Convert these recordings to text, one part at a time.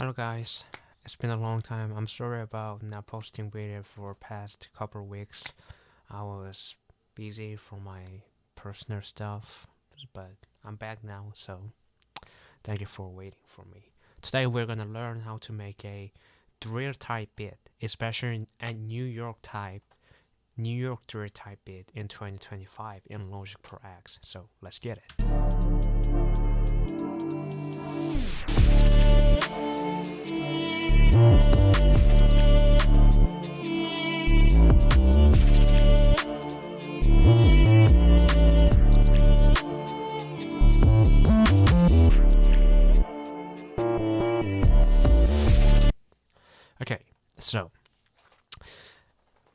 Hello guys, it's been a long time. I'm sorry about not posting video for past couple weeks. I was busy for my personal stuff, but I'm back now, so thank you for waiting for me. Today we're gonna learn how to make a drill type bit, especially a New York drill type bit in 2025 in Logic Pro X. So let's get it. Okay, so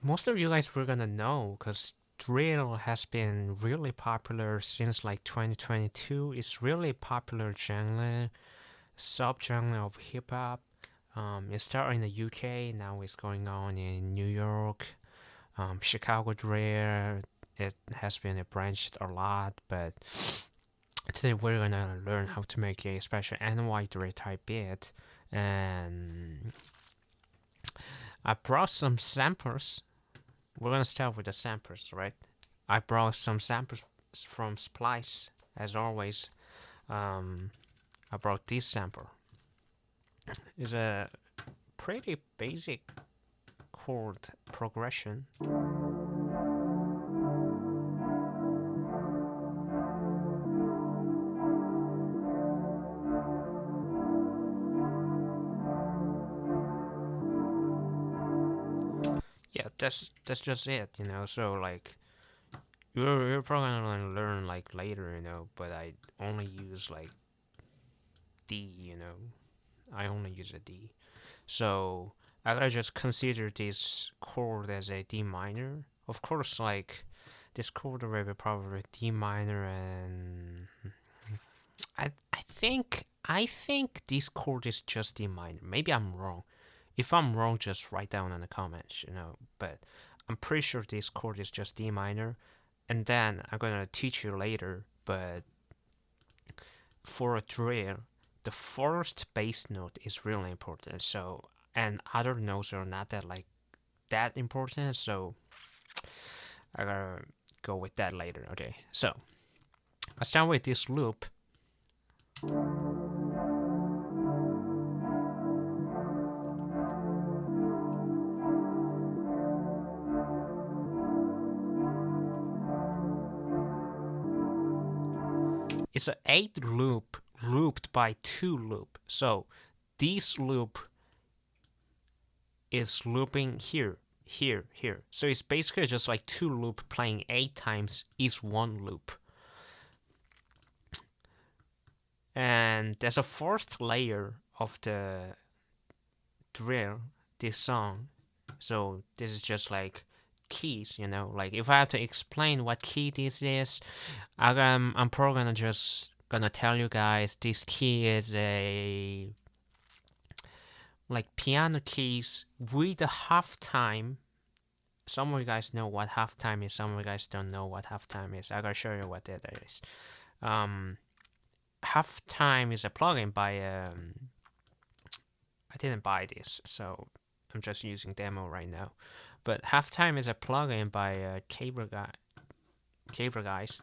most of you guys were gonna know because drill has been really popular since like 2022. It's really popular genre, subgenre of hip hop. It started in the UK, now it's going on in New York, Chicago drill. It has been branched a lot, but today we're gonna learn how to make a special NY drill type beat, and I brought some samples. We're gonna start with the samples, right? I brought some samples from Splice, as always. I brought this sample. It's a pretty basic chord progression. Yeah, that's just it, you know. So like, you're probably gonna learn like later, you know. But I only use like D, you know. I only use a D. So I gotta just consider this chord as a D minor. Of course, like this chord will be probably D minor, and I think this chord is just D minor. Maybe I'm wrong. If I'm wrong, just write down in the comments, you know. But I'm pretty sure this chord is just D minor, and then I'm gonna teach you later. But for a drill, the first bass note is really important. So, and other notes are not that important. So I gotta go with that later. Okay, so I start with this loop. It's an 8 loop looped by 2 loop. So this loop is looping here, here, here. So it's basically just like 2 loop playing 8 times each 1 loop. And there's a first layer of the drill, this song. So this is just like keys, you know. Like if I have to explain what key this is, I'm probably gonna tell you guys this key is a like piano keys with a half time. Some of you guys know what half time is. Some of you guys don't know what half time is. I gotta show you what that is. Half time is a plugin by I didn't buy this, so I'm just using demo right now. But halftime is a plugin by Cable Guys.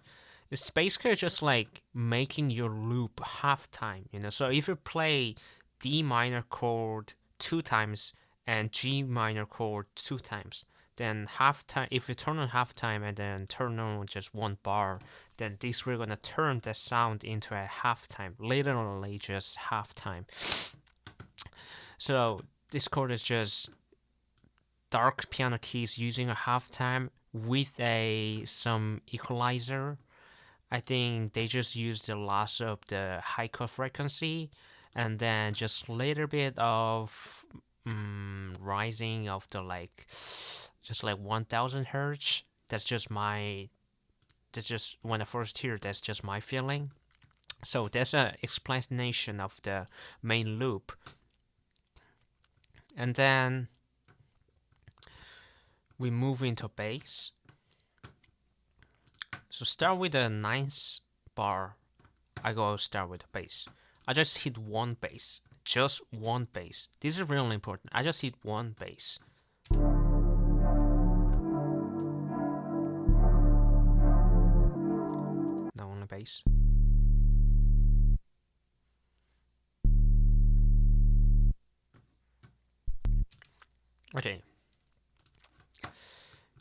It's basically just like making your loop halftime, you know. So if you play D minor chord 2 times and G minor chord 2 times, then halftime. If you turn on halftime and then turn on just 1 bar, then this we're gonna turn the sound into a halftime, literally just halftime. So this chord is just dark piano keys using a halftime with some equalizer. I think they just use the loss of the high cut frequency and then just a little bit of rising of the just like 1000 hertz. That's just when I first hear, that's just my feeling. So that's an explanation of the main loop. And then we move into bass. So start with the 9th bar. I go start with the bass. I just hit 1 bass. just one bass. This is really important. I just hit one bass. Now only bass. Okay.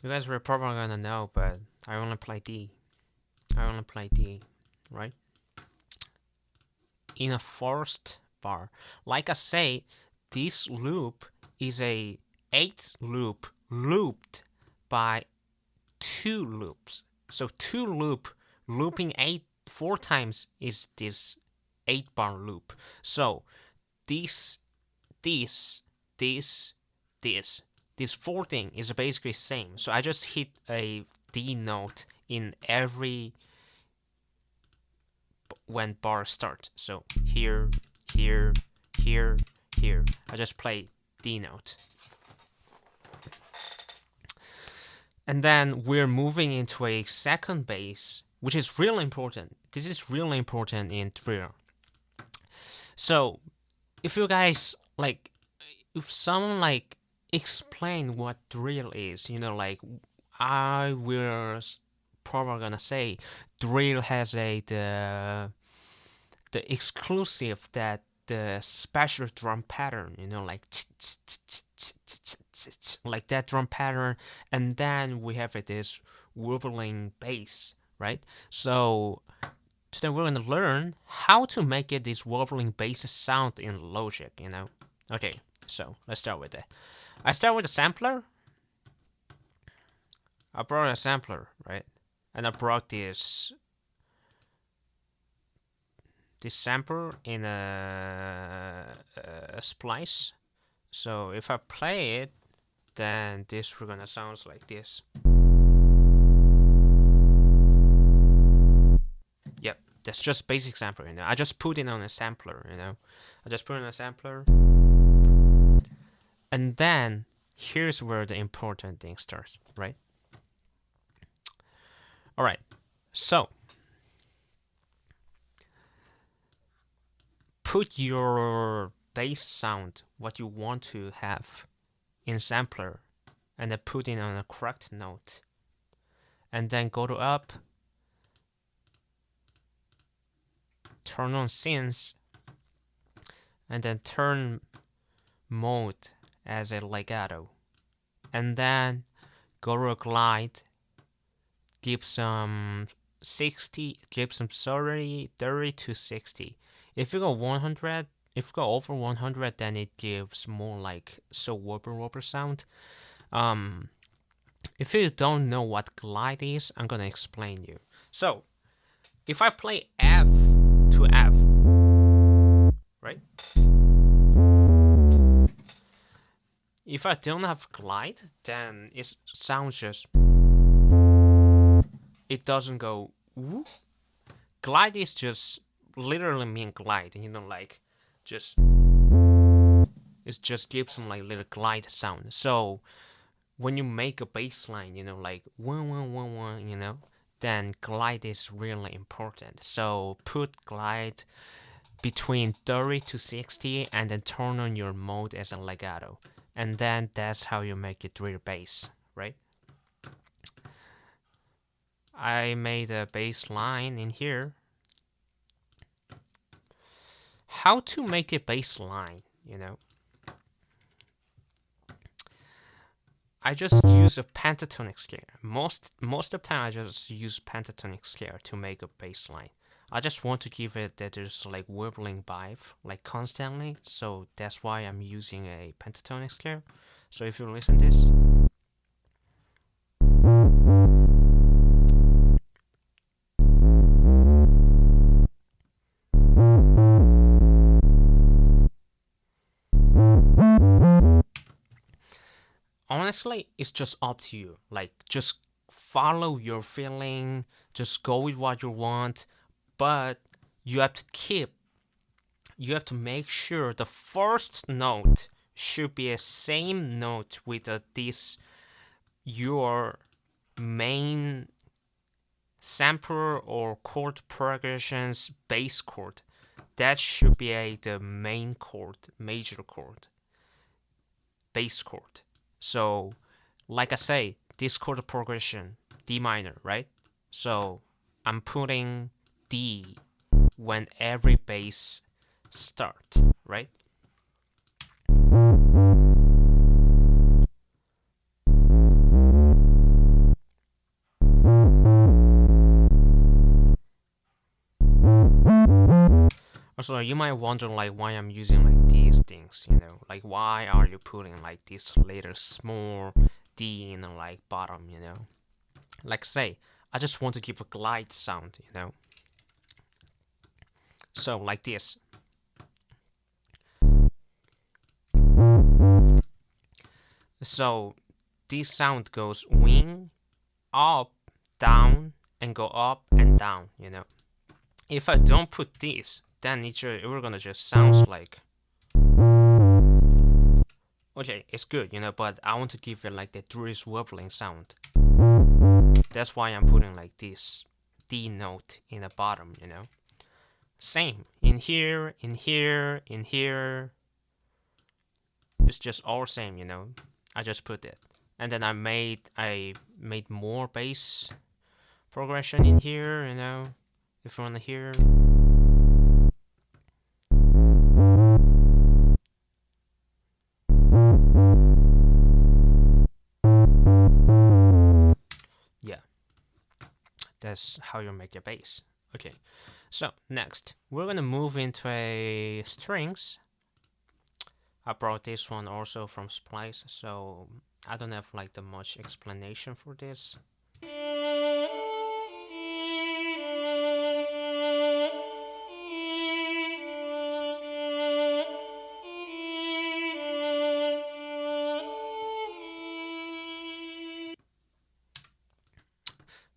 You guys were probably gonna know, but I only play D. Right? In a first bar. Like I say, this loop is a 8th loop looped by 2 loops. So looping 4 times is this 8-bar loop. So this 4 thing is basically same. So I just hit a D note in every when bars start. So here. I just play D note. And then we're moving into a second bass, which is really important. This is really important in drill. So if you guys if someone explain what drill is, I will probably gonna say drill has the exclusive that the special drum pattern, like that drum pattern, and then we have this wobbling bass, right? So today we're gonna learn how to make this wobbling bass sound in Logic, Okay, so let's start with it. I start with a sampler. I brought a sampler, right? And I brought this sample in a Splice. So if I play it, then this we're gonna sound like this. Yep, that's just basic sampler. I just put it on a sampler. And then here's where the important thing starts, right? All right, so put your bass sound, what you want to have, in sampler, and then put it on a correct note. And then go to up, turn on synths, and then turn mode as a legato. And then go to a glide, give some 30 to 60. If you go 100, if you go over 100, then it gives more like wobble sound. If you don't know what glide is, I'm gonna explain you. So if I play F to F, right? If I don't have glide, then it sounds just, it doesn't go woo. Glide is just literally mean glide, just, it just gives some little glide sound. So when you make a bass line, one, then glide is really important. So put glide between 30 to 60 and then turn on your mode as a legato. And then that's how you make a drill bass, right? I made a bass line in here. How to make a bass line, I just use a pentatonic scale. Most of the time I just use pentatonic scale to make a bass line. I just want to give it that there's wobbling vibe constantly, so that's why I'm using a pentatonic scale. So if you listen to this, honestly, it's just up to you. Just follow your feeling, just go with what you want, but you have to make sure the first note should be a same note with your main sampler or chord progressions bass chord. that should be the main chord, major chord, bass chord. So, like I say, this chord progression, D minor, right? So I'm putting D when every bass start, right? Also, you might wonder like why I'm using like these things, you know, like why are you putting like this little small D in the like bottom, you know? Like say, I just want to give a glide sound, you know? So like this. So this sound goes wing, up, down, and go up and down, you know? If I don't put this, then we're gonna just sounds like, okay, it's good, you know, but I want to give it like the Dries wobbling sound. That's why I'm putting like this D note in the bottom, you know. Same in here, in here, in here. It's just all same, you know. I just put it, and then I made more bass progression in here, you know. If you wanna hear. Yeah, that's how you make your bass. Okay, so next we're gonna move into a strings. I brought this one also from Splice, so I don't have like the much explanation for this.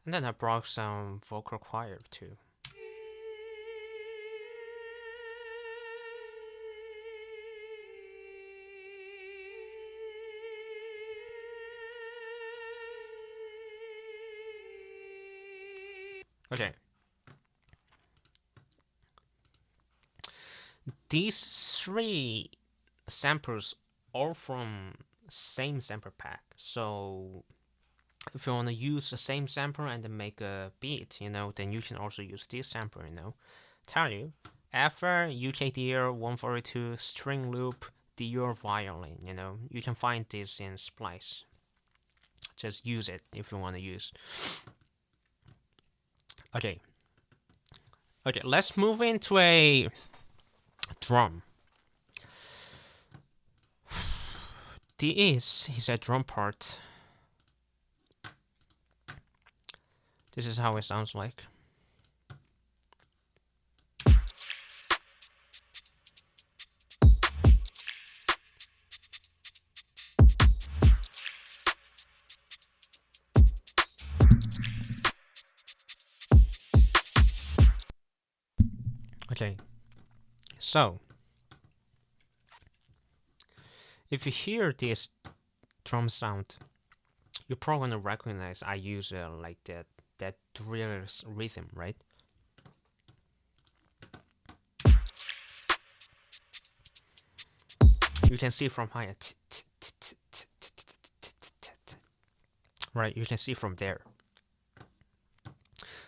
And then I brought some vocal choir too. Okay. These three samples are from same sample pack. So if you want to use the same sample and then make a beat, you know, then you can also use this sample, you know. Tell you, after UKDR 142 string loop, DR violin, you know, you can find this in Splice. Just use it if you want to use. Okay. Okay, let's move into a drum. This is a drum part. This is how it sounds like. Okay, so if you hear this drum sound, you're probably gonna recognize I use like that drill rhythm, right? You can see from higher, right? You can see from there.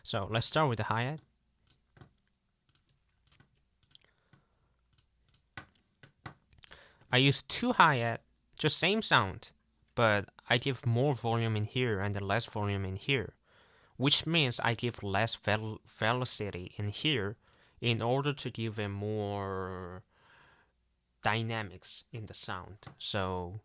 So let's start with the hi-hat. I use two hi-hat, just same sound, but I give more volume in here and less volume in here, which means I give less velocity in here in order to give a more dynamics in the sound. So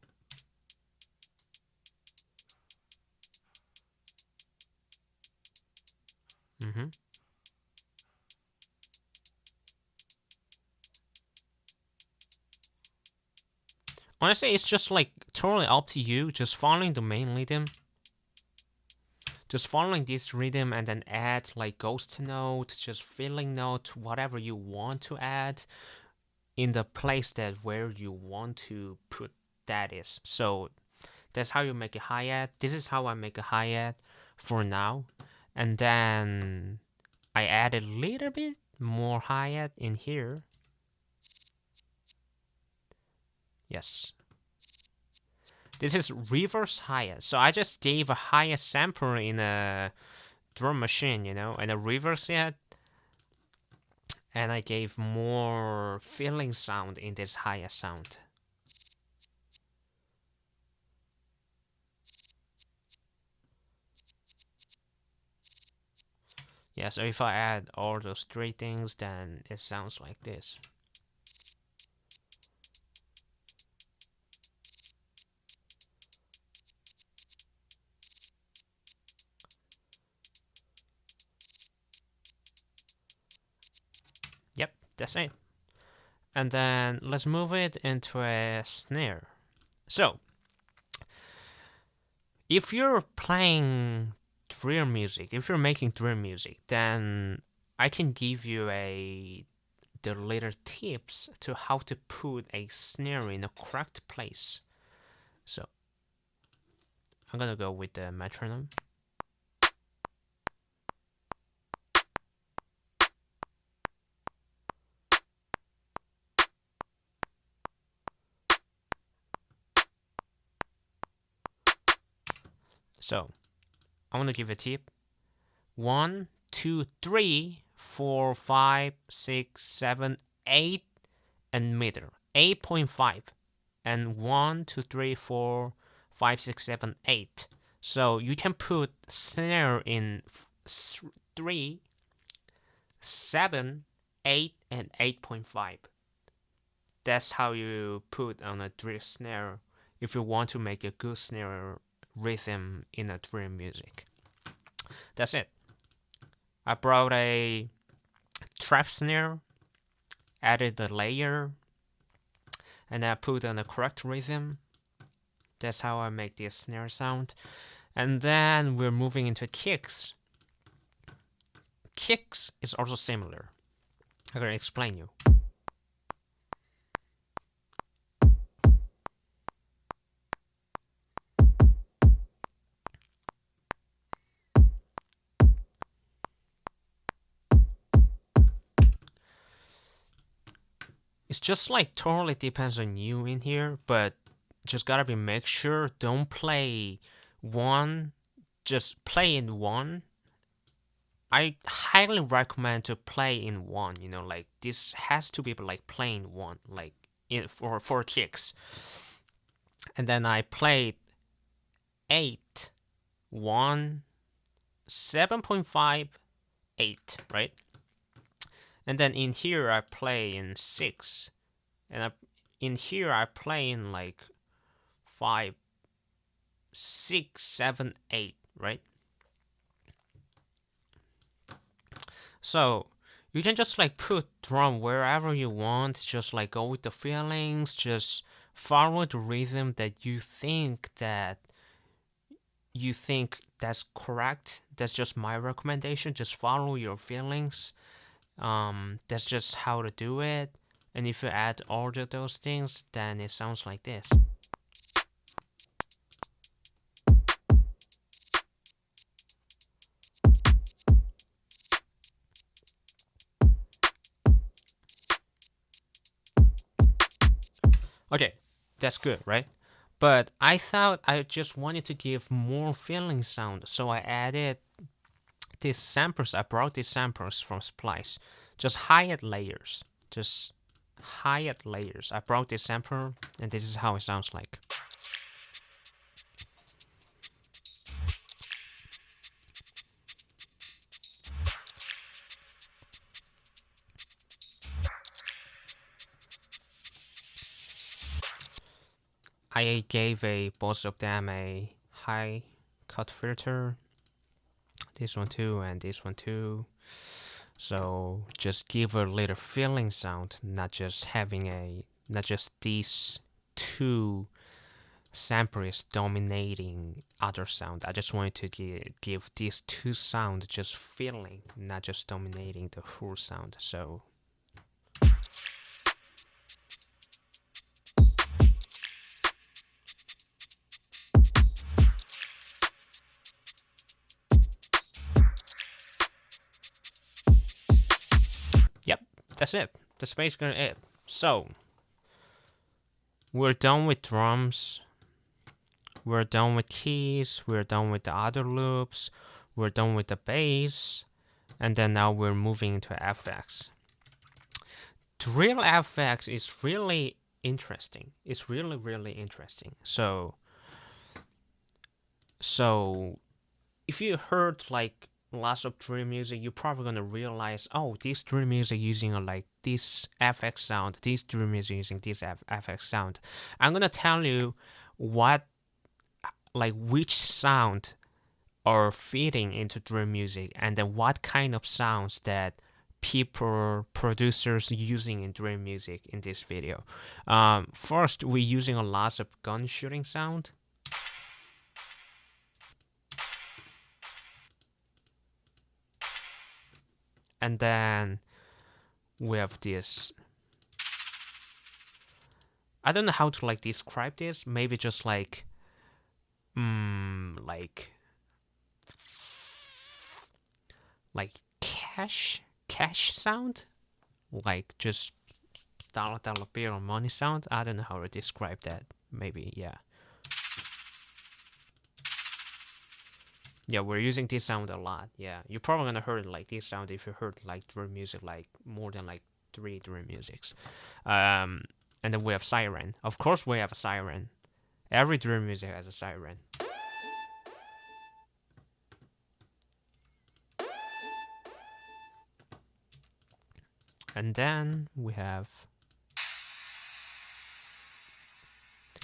honestly, it's just like totally up to you, just following the main rhythm. Just following this rhythm and then add like ghost note, just filling note, whatever you want to add in the place that where you want to put that is. So that's how you make a hi-hat. This is how I make a hi-hat for now. And then I add a little bit more hi-hat in here. Yes. This is reverse hi-hat. So I just gave a hi-hat sampler in a drum machine, and I reverse it. And I gave more filling sound in this hi-hat sound. Yeah, so if I add all those three things, then it sounds like this. Yep, that's it. And then let's move it into a snare. So, if you're playing drill music, if you're making drill music, then I can give you the little tips to how to put a snare in the correct place. So, I'm gonna go with the metronome. So, I want to give a tip. 1, 2, 3, 4, 5, 6, 7, 8, and middle. 8.5. And 1, 2, 3, 4, 5, 6, 7, 8. So you can put snare in 3, 7, 8, and 8.5. That's how you put on a drill snare if you want to make a good snare rhythm in a drill music. That's it. I brought a trap snare, added the layer, and I put on the correct rhythm. That's how I make this snare sound. And then we're moving into kicks. Kicks is also similar. I'm gonna explain you. It's just like totally depends on you in here, but just gotta be make sure don't play one, just play in one. I highly recommend to play in one, like this has to be like playing one, like for kicks. And then I played 8, 1, 7.5, 8, right? And then in here I play in 6, and in here I play in like 5, 6, 7, 8, right? So you can just like put drum wherever you want, just like go with the feelings, just follow the rhythm that you think that's correct. That's just my recommendation. Just follow your feelings. That's just how to do it. And if you add all of those things, then it sounds like this. Okay, that's good, right? But I thought I just wanted to give more feeling sound, so I added these samples. I brought these samples from Splice, just hi-hat layers, just hi-hat layers. I brought this sample, and this is how it sounds like. I gave both of them a high cut filter, this one too, and this one too. So just give a little feeling sound, not just these two samples dominating other sound. I just wanted to give these two sounds just feeling, not just dominating the whole sound. So that's it. That's basically it. So we're done with drums. We're done with keys. We're done with the other loops. We're done with the bass. And then now we're moving into FX. Drill FX is really interesting. It's really, really interesting. So if you heard like lots of drill music, you're probably gonna realize, oh, this drill music using like this FX sound, this drill music using this FX sound. I'm gonna tell you which sound are fitting into drill music, and then what kind of sounds that producers using in drill music in this video. First, we're using a lot of gun shooting sound. And then we have this. I don't know how to like describe this. Maybe just like cash sound, like just dollar bill or money sound. I don't know how to describe that. Maybe yeah, we're using this sound a lot. Yeah, you're probably gonna heard like this sound if you heard like drill music, like more than like 3 drill musics. And then we have siren. Of course, we have a siren. Every drill music has a siren. And then we have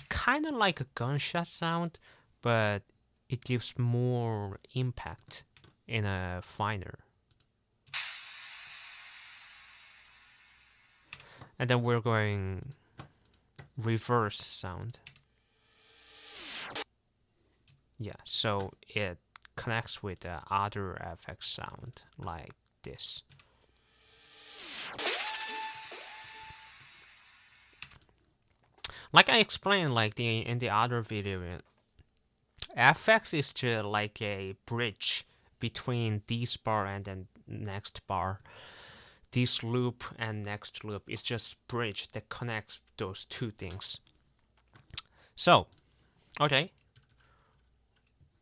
kind of like a gunshot sound, but it gives more impact in a finer. And then we're going reverse sound. Yeah, so it connects with the other FX sound like this. Like I explained like in the other video, FX is just like a bridge between this bar and then next bar. This loop and next loop is just bridge that connects those two things. So, okay.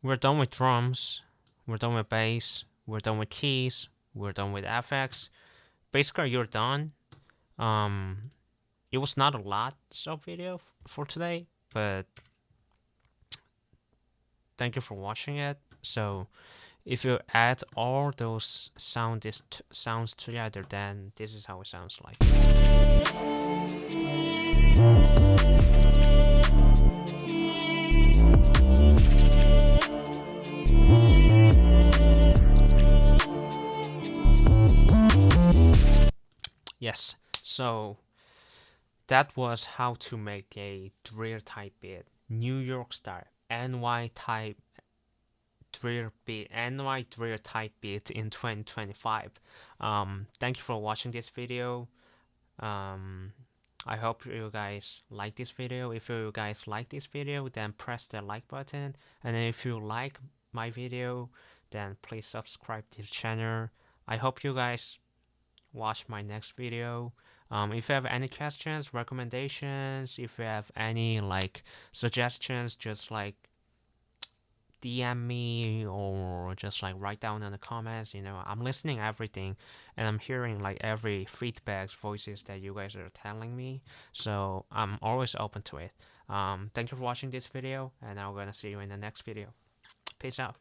We're done with drums. We're done with bass. We're done with keys. We're done with FX. Basically, you're done. It was not a lot of video for today, but thank you for watching it. So if you add all those sounds together, then this is how it sounds like. Yes, so that was how to make a drill type beat, New York style, NY drill type beat in 2025. Thank you for watching this video. I hope you guys like this video. If you guys like this video, then press the like button. And if you like my video, then please subscribe to the channel. I hope you guys watch my next video. If you have any questions, recommendations, if you have any like suggestions, just like DM me or just like write down in the comments. I'm listening everything, and I'm hearing like every feedbacks, voices that you guys are telling me. So I'm always open to it. Thank you for watching this video, and I'm gonna see you in the next video. Peace out.